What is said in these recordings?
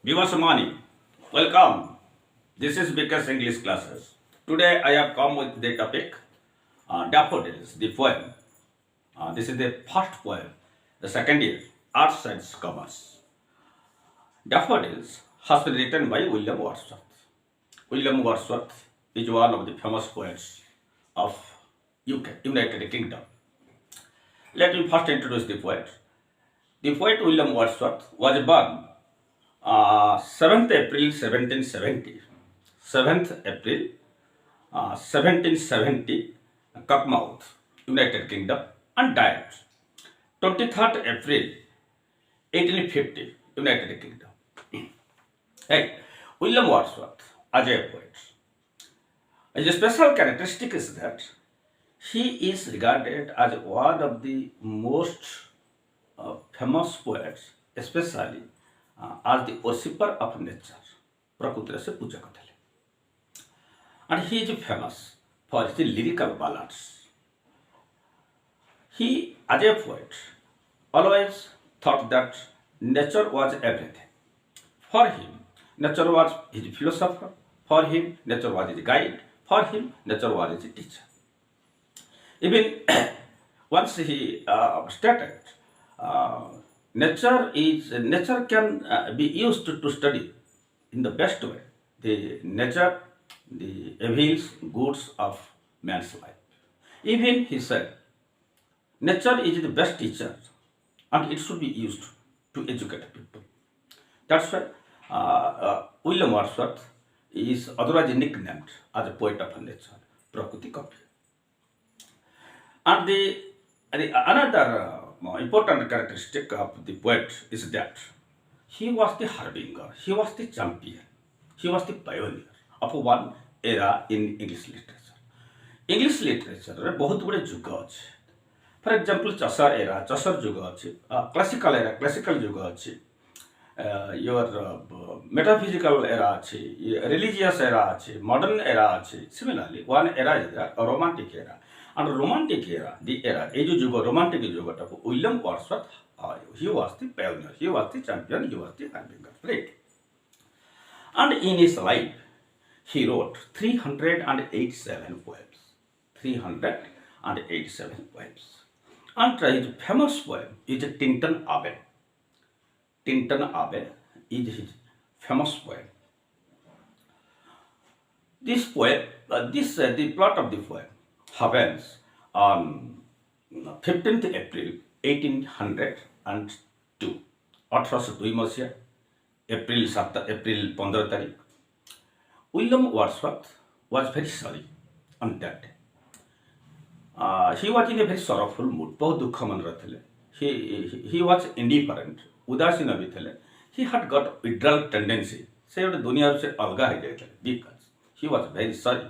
Viewers morning, welcome. This is Because English classes. Today I have come with the topic Daffodils, the poem. This is the first poem, the second year, Arts and Commerce. Daffodils has been written by William Wordsworth. William Wordsworth is one of the famous poets of UK, United Kingdom. Let me first introduce the poet. The poet William Wordsworth was born 7th April 1770. 7th April 1770, Cockermouth, United Kingdom, and died 23rd April 1850, United Kingdom. Hey, William Wordsworth, as a poet, his special characteristic is that he is regarded as one of the most famous poets, especially as the worshipper of nature. प्रकृति से पूजा करते and he is famous for his lyrical ballads. He, as a poet, always thought that nature was everything. For him, nature was his philosopher. For him, nature was his guide. For him, nature was his teacher. Even once he stated, nature can be used to study in the best way. The nature, the evils, goods of man's life. Even he said, nature is the best teacher and it should be used to educate people. That's why William Wordsworth is otherwise nicknamed as a poet of nature, Prakriti Kavi. And another important characteristic of the poet is that he was the harbinger, he was the champion, he was the pioneer of one era in English literature. English literature रे बहुत गुड़े जुग अच्छे. For example, चसर era, चसर जुग अच्छे. Classical era, classical जुग अच्छे. Your metaphysical era अच्छे, religious era अच्छे, modern era अच्छे. Similarly, one era is a romantic era. And romantic era, the era, ये जो जुग romantic जुग था, William Wordsworth, he was the pioneer, he was the champion, he was the harbinger. Right? And in his life, he wrote 387 poems. 387 poems. And his famous poem is Tinton Abbey. Tinton Abbey is his famous poem. This poem, the plot of the poem happens on 15th April 1802. 1802 मसीहा April 15 तारीख. William Wordsworth was very sorry on that day. He was in a very sorrowful mood. बहुत दुख मन रहे. He was indifferent. उदासीन भी थे. He had got withdrawal tendency. से उन्हें दुनिया से अलग हो गए थे. Because he was very sorry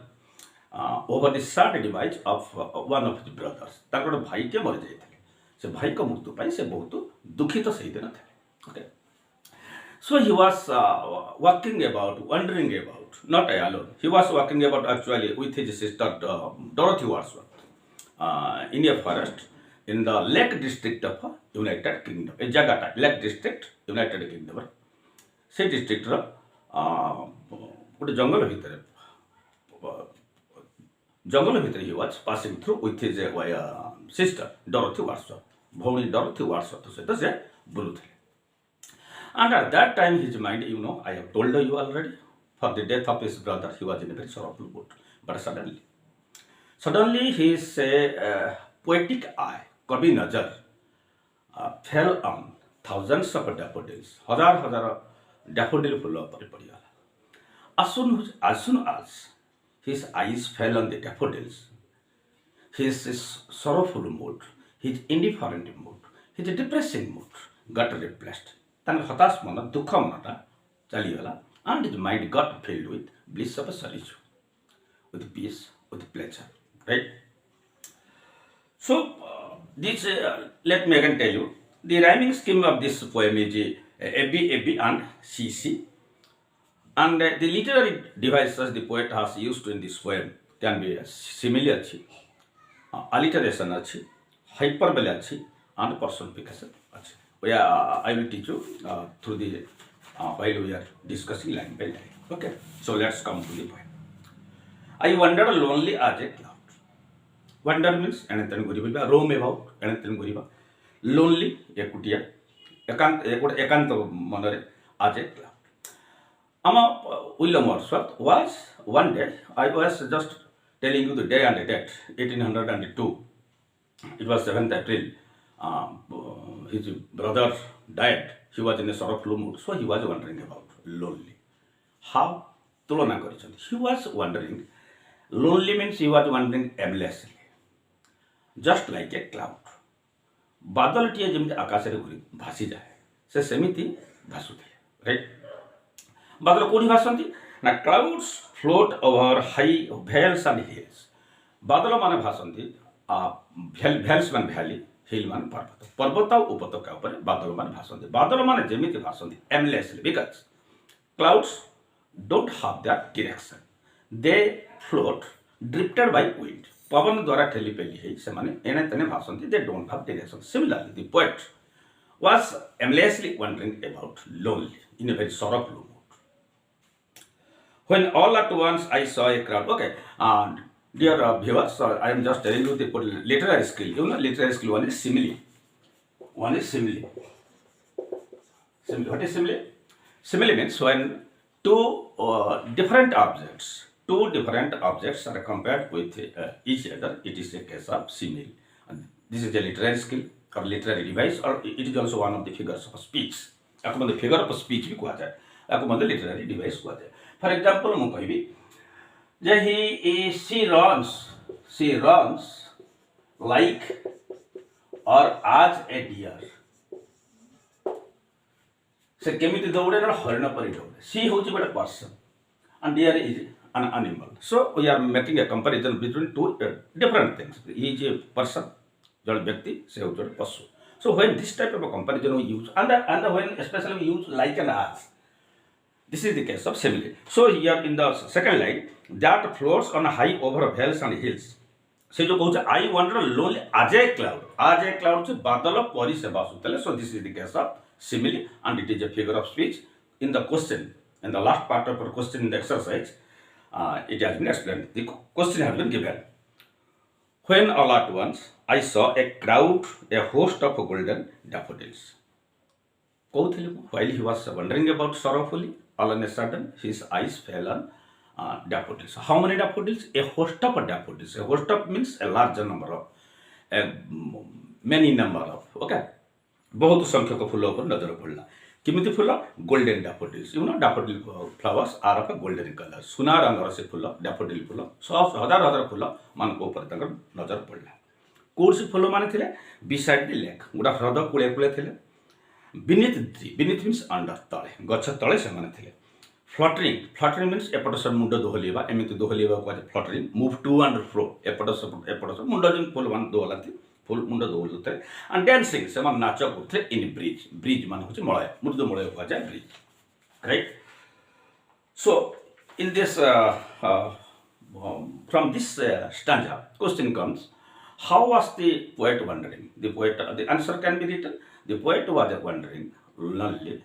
over the sad demise of one of his brothers. ताकि उन्हें भाई के मर जाए थे. से भाई को मृत्यु पाई से बहुत दुखी तो सही देना थे. Okay. So he was walking about, wandering about, not alone. He was walking about actually with his sister Dorothy Wordsworth in a forest in the Lake District of United Kingdom. A Jagata, Lake District, United Kingdom. Se district ଗୋଟେ ଜଙ୍ଗଲ ଭିତରେ he was passing through with his sister Dorothy Wordsworth. ଭଉଣୀ Dorothy Wordsworth ସହିତ ସେ ବୁଲୁଥିଲେ. And at that time, his mind, I have told you already, for the death of his brother, he was in a very sorrowful mood. But suddenly his poetic eye, Kavi Nazar, fell on thousands of daffodils. हजार daffodil full of paripadiyala. As soon as his eyes fell on the daffodils, his sorrowful mood, his indifferent mood, his depressing mood got replaced. हताश मन दुख मनटा चलीगला and his mind got filled with bliss of solitude, with peace, with pleasure. Right? So, this let me again tell you, the rhyming scheme of this poem is AB, and CC. And the literary devices the poet has used in this poem can be similar, alliteration, hyperbole, and personification. I will teach you through the while we are discussing line by line. Okay, so let's come to the point. I wandered lonely as a cloud. Wander means anything guriba, roam about anything guriba. Lonely, ekutia, ekant manare as a cloud. William Wordsworth was one day, I was just telling you the day and the date, 1802. It was 7th April. His brother died. He was in a sorrowful mood, so he was wondering about lonely. How? Tulona କରିଛନ୍ତି. He was wondering. Lonely means he was wondering aimlessly. Just like a cloud. ବାଦଲଟିଏ ଯେମିତି ଆକାଶରେ ଭାସିଯାଏ ସେ ସେମିତି ଭାସୁଥିଲେ right ବାଦଲ କୋଉଠି ଭାସନ୍ତି ନା clouds float over high vales and hills ବାଦଲ ମାନେ ଭାସନ୍ତି ଭେଲ୍ସ ମାନେ ଭ୍ୟାଲି ହିଲ୍ ମାନେ ପର୍ବତ ପର୍ବତ ଆଉ ଉପତ୍ୟକା ଉପରେ ବାଦଲ ମାନେ ଭାସନ୍ତି ବାଦଲ ମାନେ ଯେମିତି ଭାସନ୍ତି aimlessly because clouds don't have that direction they float drifted by wind पवन द्वारा ठेलीपेली है सेमाने एने तने भासंती they don't have direction. Similarly, the poet was aimlessly wandering about lonely in a very sorrowful mood. When all at once I saw a crowd. Okay, dear viewers, I am just telling you the literary skill. You know, literary skill one is simile. One is simile. Simile. What is simile? Simile means when two different objects are compared with each other, it is a case of simile. And this is a literary skill or literary device, or it is also one of the figures of speech. आपको मतलब figure of speech भी कुहा जाए, आपको मतलब literary device कुहा जाए. For example, मैं कहूँगी, she runs like or as a deer. से केमिति दौड़े ना हरिण परी दौड़े. She होची बड़ा person and deer is an animal. So we are making a comparison between two different things. He is a person, jal vyakti, se hochore pasu. So when this type of a comparison we use, and when especially we use like and as, this is the case of simile. So here in the second line, that floats on high over vales and hills. से जो कहूँ I wander lonely as a cloud से बादल परी से भासुतले. So this is the case of simile, and it is a figure of speech. In the question, in the last part of our question in the exercise, it has been explained. The question has been given. When all at once I saw a crowd, a host of golden daffodils. While he was wondering about sorrowfully, all on a sudden his eyes fell on daffodils. How many daffodils? A host of daffodils. A host of means a larger number of, many number of. Okay. बहुत संख्यक फूल पर नजर पड़ला किमिति फूल golden daffodils you know daffodil flowers are of golden colour सुना रंगर से फूल डैफोडिल फूल हजार हजार फूल मान को ऊपर तक नजर पड़ला कोड से फूल माने थिले बिसाइड द लेक गुडा ह्रद कुळे कुळे थिले बीनीथ मीन्स अंडर तळे गछ तळे से माने थिले फ्लटरिंग मीन्स एपट सब मुंड दोहलिबा एमिति दोहलिबा को fluttering move to and fro एपट सब मुंड जिन फूल मान दोहलाती फुल मुंड दौड़ते एंड डांसिंग से नाच करते इन ब्रिज मान हूँ मलय मृदु मलय कह जाए breeze right so in this from this stanza question comes how was the poet wandering the answer can be written the poet was wandering lonely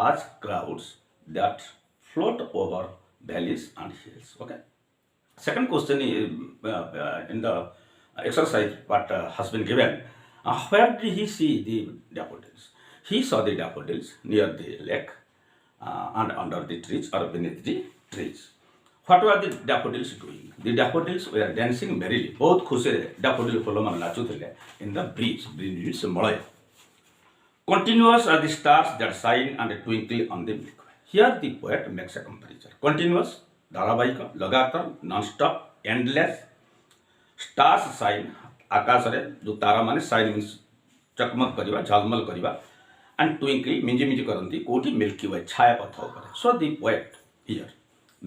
as clouds that float over valleys and hills. Okay, second question is in the exercise what has been given. Where did he see the daffodils? He saw the daffodils near the lake and under the trees or beneath the trees. What were the daffodils doing? The daffodils were dancing merrily. बहुत खुशी daffodil फूल मान नाचुथिले in the breeze means Malay. Continuous are the stars that shine and twinkle on the Milky Way. Here the poet makes a comparison. Continuous, धारावाहिक, लगातार, non-stop, endless. Stars sign आकाश रे जो तारा माने sign means चकमक करिबा झालमल करिबा and twinkle मिंजी मिंजी करंती कोठी milky वे छाया पथ ऊपर so the poet here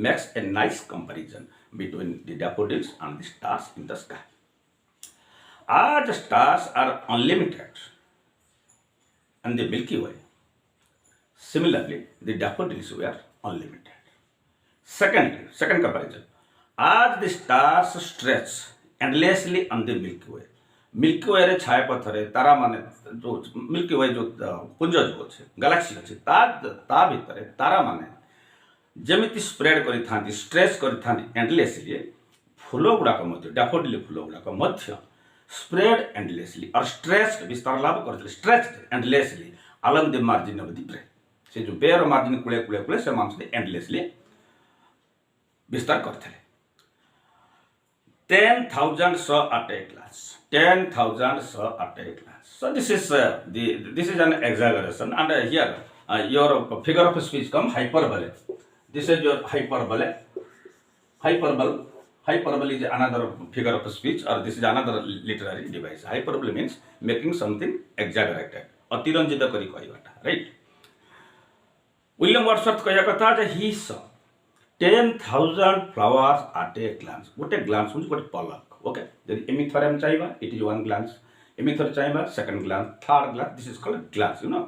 makes a nice comparison between the daffodils and the stars in the sky as stars are unlimited and the Milky Way similarly the daffodils वे are unlimited second comparison as the stars stretch endlessly on the Milky Way. Milky Way छायापथरे तारा माने जो milky वे जो पुंज जो अच्छे Galaxy अच्छे ता भितर तारा माने जमिति स्प्रेड करि स्ट्रेच करि एंडलेसली फूल गुड़ाक डैफोडिल फूल गुड़ाक स्प्रेड एंडलेसली और स्ट्रेच विस्तार लाभ करते stretch endlessly along the margin of the bray से जो बेर मार्जिन कूले कूले कूले से मांस एंडलेसली विस्तार करते 10,000 saw at a glance. 10,000 saw at a glance. So this is an exaggeration, and here your figure of speech come hyperbole. This is your hyperbole. Hyperbole is another figure of speech, or this is another literary device. Hyperbole means making something exaggerated. अतिरंजित करी कहवाटा, right? William Wordsworth कहया कथा जे he saw 10,000 flowers at a glance. गोटे glance मुझे गोटे पलक, okay? यदि Amy थरे हम चाहिए, it is one glance. एमी थरे चाहिए, second glance, third glance. This is called glance, you know.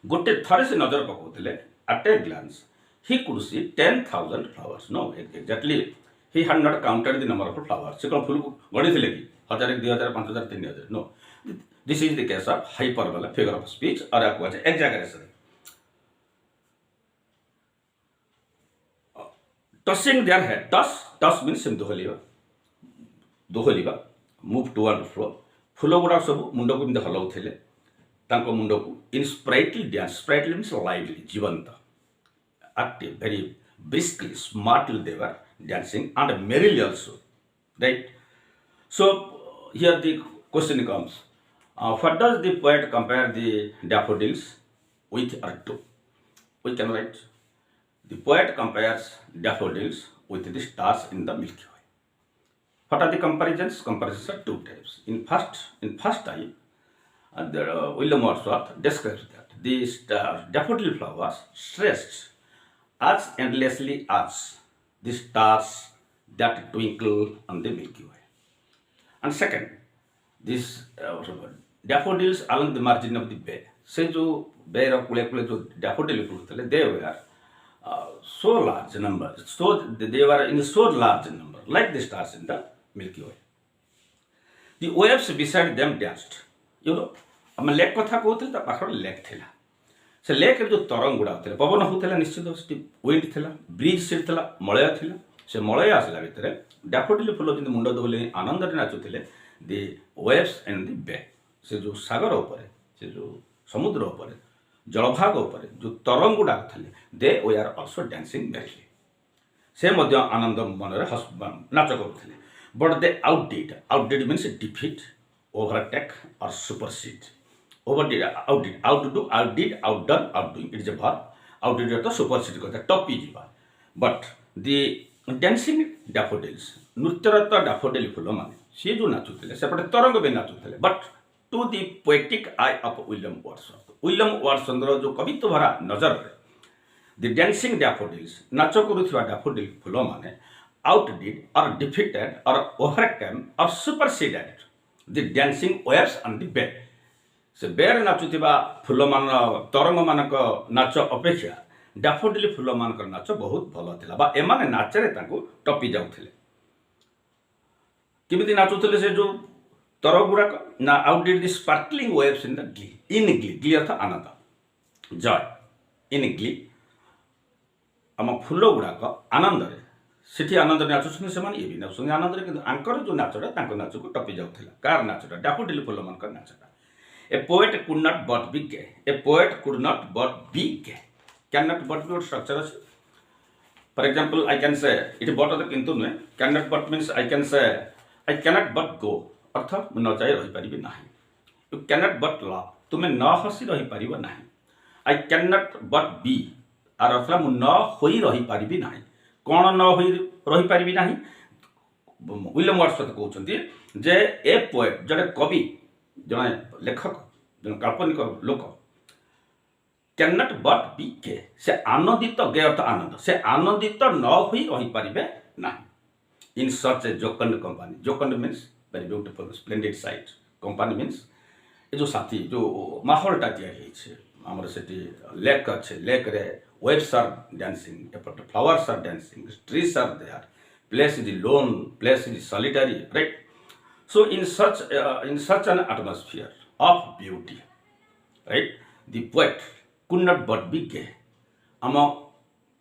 गोटे थरे से नजर पकाउतले at a glance. He could see 10,000 flowers. No, exactly. He had not counted the number of flowers. से कौन फूल गणी थे लेगी 1,000, 2,000, 5,000, 3,000. No. This is the case of hyperbole, figure of speech, or exaggeration. Tossing their head. Toss means दोहलिबा move to and fro. फूल गुड़ा सब मुंड को एमती हलाउथिले तांको मुंड को in sprightly dance. Sprightly means lively, जीवंत, active, very briskly, smartly they were dancing, and merrily also, right? So here the question comes, what does the poet compare the daffodils with or to? We can write, the poet compares daffodils with the stars in the Milky Way. What are the comparisons? Comparisons are two types. In first type, William Wordsworth describes that the daffodil flowers stretched as endlessly as the stars that twinkle on the Milky Way. And second, this daffodils along the margin of the bay. से जो bay रा कुले कुले जो daffodil फूल they were so large number, so they were in so large number, like the stars in the Milky Way. The waves beside them danced. You know, हम lake कथा कहते ता पाखर लेक थिला. से लेक जो तरंग गुड़ा होते पवन होता निश्चित विंड थिला, ब्रिज सीट थिला, मलय थिला. से मलय आसला भितर डैफोडिल फूल जो मुंड दोहले आनंद नाचुले दि वेव्स एंड दि बे. से जो सागर उपर, से जो समुद्र उपर, जलभाग उपर जो तरंग गुड़ा थे दे वे आर ऑल्सो डांसिंग मेरिली. से मध्य आनंद मन नाच करुले. But they outdid means defeat, overtake और supersede. Overdid, outdid, outdone, outdoing. It is a verb. Outdid is the supersede kotha, topi jiba. But the dancing daffodils, नृत्यरत daffodil फूल माने से जो नाचुले सेपटे तरंग भी नाचुले. But to the poetic eye of William Wordsworth जो कवित्व भरा नजर रे, the dancing daffodils नाच करुथिबा daffodil फूल माने outdid or defeated or overcame or superseded the dancing waves on the bay. से बेर नाचुवा फूल मान तरंग मानक नाच अपेक्षा डैफोडिल फूल मानक नाच बहुत भल थिला बा एमाने नाचरे तांको टपी जाउथिले. किमिति नाचुथिले से जो तरंग गुड़ाक ना outdid the sparkling waves in the glee अर्थ आनंद, जॉय. इन ग्ली आम फूल गुड़ाक आनंद रे सेठी आनंद नाचुछन से माने ये भी नाचुछन आनंद रे, किंतु आंकर जो नाचटा तांको नाचको टपी जाउथिला. कार नाचटा डैफोडिल फूल मानक नाचटा. A poet could not but be gay. A poet could not but be gay. Cannot but be what structure is. For example, I can say, it but other kintu no. Cannot but means I can say, I cannot but go. अर्थात मैं न चाहे रही परिबे नहीं. You cannot but laugh. तुम्हें न हसी रही परिबे नहीं. I cannot but be. और अर्थात मैं न होई रही परिबे नहीं. कौन न होई रही परिबे नहीं? विलियम वर्ड्सवर्थ कहउछन्ती जे ए पोएट जड़े कवि जड़े लेखक जड़े काल्पनिक लोक कैन नॉट बट बी के से आनंदित गे अर्थ आनंद से आनंदित न होई रही पारिबे नाही. In such a jocund company. Jocund means very beautiful splendid sight. Company means a जो साथी जो माहौलटा तैयारी है आमर सेठी लेक अच्छे. लेक रे वेव्स आर डांसिंग, एपट flowers are dancing, trees are there, place is lone, place is solitary, right. So in such an atmosphere of beauty, right, the poet could not but be gay. आम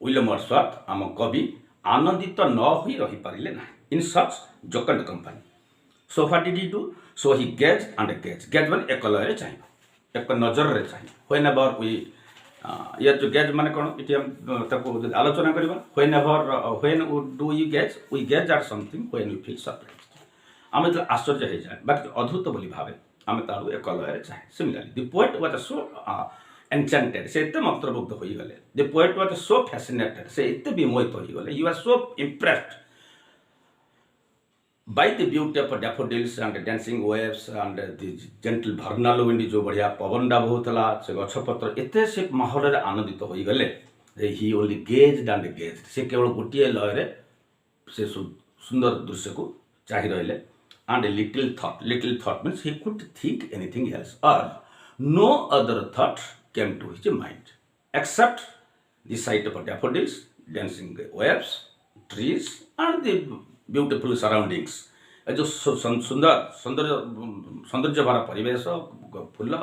विलियम वर्ड्सवर्थ आम कवि आनंदित न होई रही पारिले ना in such jocund company. So what did he do? So he gaze and gaze. Gaze माने एक लय रे चाहिए, एक नजर रे चाहिए. व्हेन एवर वी ये जो गेज माने कोन इति हम ताको आलोचना करबा. Whenever when do you gaze? We gaze at something when we feel surprised. आमे तो आश्चर्य हो जाए बाकी अद्भुत बोली भावे आमे तारू एक लय रे चाहिए. Similarly the poet was so enchanted, से इतने मंत्रमुग्ध हो गले. The poet was so fascinated, से इतने विमोहित हो गले. You are so impressed by the beauty of daffodils and dancing waves and the gentle vernal wind जो बढ़िया पवन डा बहुतला से गछपत्र इतने से माहौल रे आनंदित हो गले. He only gazed and gazed. से केवल गोटिए लय रे से सुंदर दृश्य को चाहि रहले. And little thought means he could think anything else or no other thought came to his mind except the sight of daffodils, dancing waves, trees and the beautiful surroundings. जो सौंदर्य भरा परिवेश फूल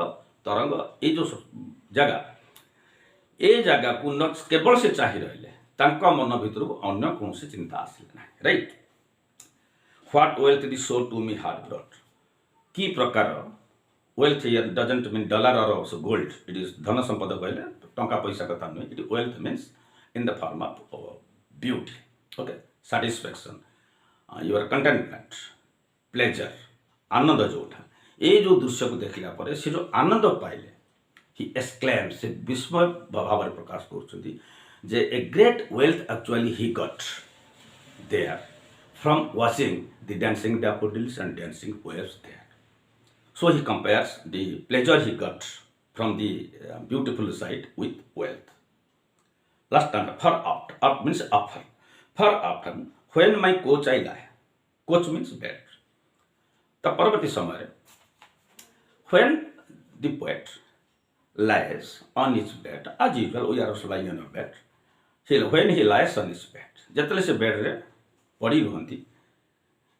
तरंग ये जो जगह को न केवल से चाहि रहिले तांका मन भितर को अन्य कौन सी चिंता आसिले ना. Right. What wealth the soul to me had brought. की प्रकार wealth here doesn't mean dollar or also gold. It is धन संपद कहले टंका पैसा कथा नुहे. It wealth means in the form of beauty. Okay, satisfaction, your contentment, pleasure, आनंद जोटा ये जो दृश्य को देखला परे से जो आनंद पाइले he exclaims से विस्मय भाव प्रकाश करछथि जे a great wealth actually he got there from watching the dancing daffodils and dancing waves there. So he compares the pleasure he got from the beautiful sight with wealth. Last time, for often, oft means often. For often, when my coach I lie, coach means bed. The परवर्ती समय when the poet lies on his bed, as usual, we are also lying on our bed. When he lies on his bed, जतले से bed रे पड़ी रहती.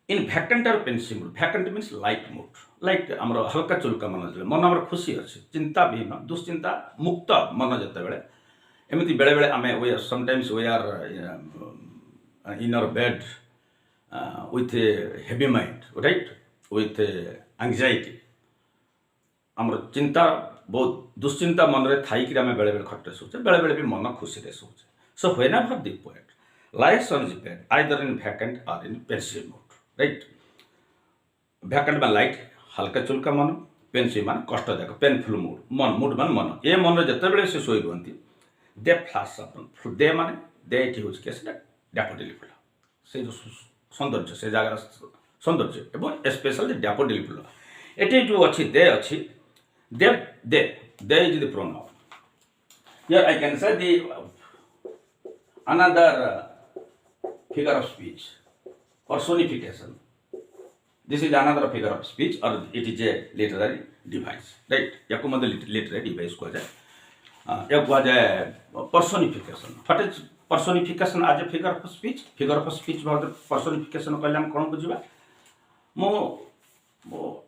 In vacant or pensive mood. Vacant means light mood. Light आमर हल्का चुल्का मन जो मन आम खुशी अच्छे चिंता विहीन दुश्चिंता मुक्त मन जिते बड़े एमती बेले बेले आम we sometimes we are in our bed with heavy mind. Right. With anxiety आमर चिंता बहुत दुश्चिंता मन रे थाई कि आम बेले बेले खटे शोचे बेले बेले भी मन खुशी रे शोचे. So whenever the poet lies on his bed either in vacant or in pensive mood. Right. Vacant में लाइट हल्का चुल्का मन, पेंसिव मान कष्टदायक पेनफुल मूड मान मन ये मन जिते बड़े से शोई रुहति दे फ्लाश अपन दे माने दे इट यूज केस डैफोडिल फुल से जो सौंदर्य से जगार सौंदर्य एवं स्पेशल डैफोडिल फुल एटी जो अच्छी they they is the pronoun. Here I can say the another figure of speech personification. This is another figure of speech or it is a literary device. Right. याको मतलब literary device को जाए. एक को जाए personification. What is personification as a figure of speech? Figure of speech मतलब personification कहले हम कौन बुझिबा?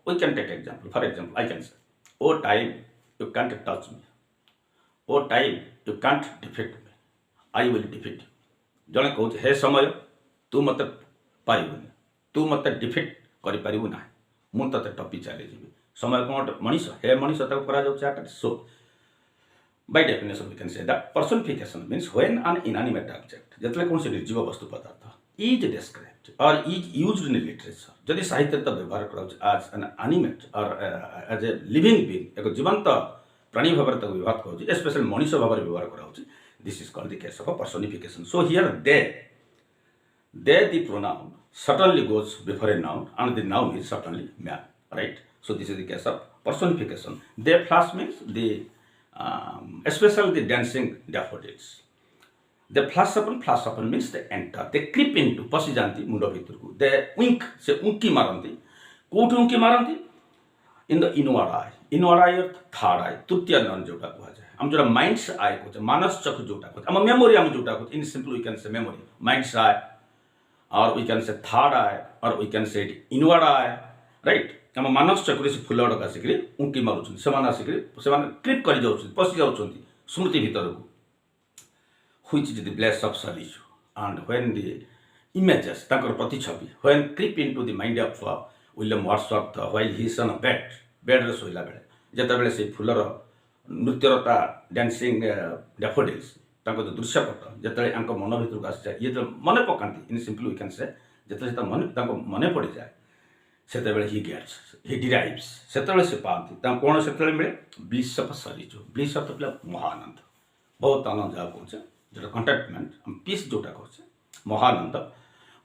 We can take example. For example, I can say, "Oh time, you can't touch me. Oh time, you can't defeat me. I will defeat you." जने कहूँ हे समय तू मत पारिबुनि तू मत डिफिट करि पारिबु ना मु तते टपी चली जीवी. समय कोन मनीष हे मनीष तक करा जाउ चाट. सो by definition we can say that personification means when an inanimate object जतले कोन से निर्जीव वस्तु पदार्थ is described or is used in literature जदि साहित्य त व्यवहार कराउ as an animate or as a living being एक जीवंत प्राणी भाव तक व्यवहार कराउ स्पेशल मनीष भाव व्यवहार कराउ. This is called the case of a personification. So here they the pronoun certainly goes before a noun and the noun is certainly man. Right. So this is the case of personification. They flash means the especially the dancing daffodils. They flash upon means they enter. They creep into पसी जानती मुंडो भीतर को. They wink से उंकी मारंती. कोट उंकी मारंती in the inward eye. Inward eye or third eye. तृतीय नयन जोटा को जाए. हम जोटा mind's eye को मानस चक्र जोटा को. हम memory हम जोटा को. In simple we can say memory. Mind's eye. Or we can say third eye, or we can say inward eye, right आम मानस चक्री से फुल गुड़ाक आसिक उंकी मारुंट से क्लिप कर पशि जा स्मृति भितर को which is the bless of solitude and when the images ତାଙ୍କର ପ୍ରତିଛବି when creep into the mind of William Wordsworth while he is on a bedରେ ଶୋଇଲା ବେଳେ ଯେତେବେଳେ ସେ ଫୁଲର ନୃତ୍ୟରତା ଡ୍ୟାନ୍ସିଂ ଡ୍ୟାଫୋଡିଲ୍ସ ତାଙ୍କ ଯେଉଁ ଦୃଶ୍ୟପଟ ଯେତେବେଳେ ତାଙ୍କ ମନ ଭିତରକୁ ଆସିଯାଏ ଇଏ ଯେତେବେଳେ ମନେ ପକାନ୍ତି ଇନ୍ ସିମ୍ପଲି ୱି କ୍ୟାନ୍ ସେ ଯେତେବେଳେ ତାଙ୍କ ମନେ ପଡ଼ିଯାଏ ସେତେବେଳେ ହି ଡିରାଇଭ୍ସ ସେତେବେଳେ ସେ ପାଆନ୍ତି ତାଙ୍କୁ କ'ଣ ସେତେବେଳେ ମିଳେ ବ୍ଲିସ୍ ଅଫ୍ ସଲିଚ୍ୟୁଡ୍ ବ୍ଲିସ୍ ଅର୍ଥ ପିଲା ମହାନନ୍ଦ ବହୁତ ଆନନ୍ଦ ଯାହା କହୁଛେ जोटा कंटेटमेंट पीस जोटा कहे महानंद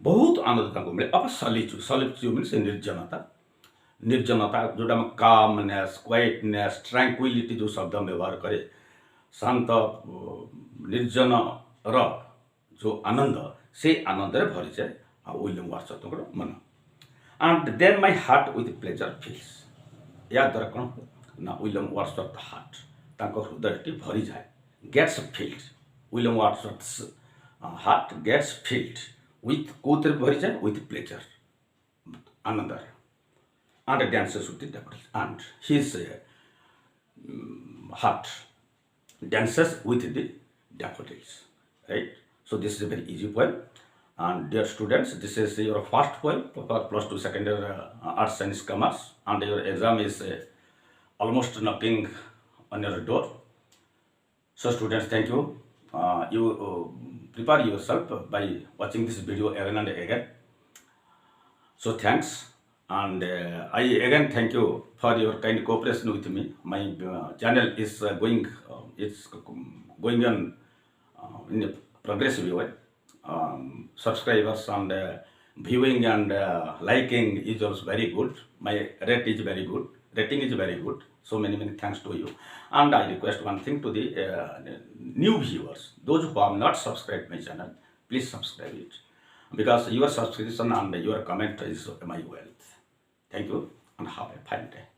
बहुत आनंद मिले अब सलिच्यूड मीन से निर्जनता जोटा कामनेस क्वाइटनेस ट्रैंक्विलिटी जो शब्द व्यवहार करे शांत निर्जन जो आनंद से आनंद रे भरी जाए विलियम वर्ड्सवर्थ मन and then my heart with pleasure fills या द्वारा कौन ना विलियम वर्ड्सवर्थ हार्ट हृदय भरी जाए gets filled William Wordsworth's heart gets filled with कोतर भरी जाए with pleasure, another, and dances with the daffodils, and his heart dances with the daffodils. Right. So this is a very easy poem, and dear students, this is your first poem for plus 2 second year arts science commerce, and your exam is almost knocking on your door. So students, thank you. You prepare yourself by watching this video again and again. So thanks, and I again thank you for your kind cooperation with me. My channel is going on in a progressive way. Subscribers and viewing and liking is also very good. My rate is very good. Rating is very good. So many thanks to you. And I request one thing to the new viewers, those who have not subscribed my channel, please subscribe it, because your subscription and your comment is my wealth. Thank you and have a fine day.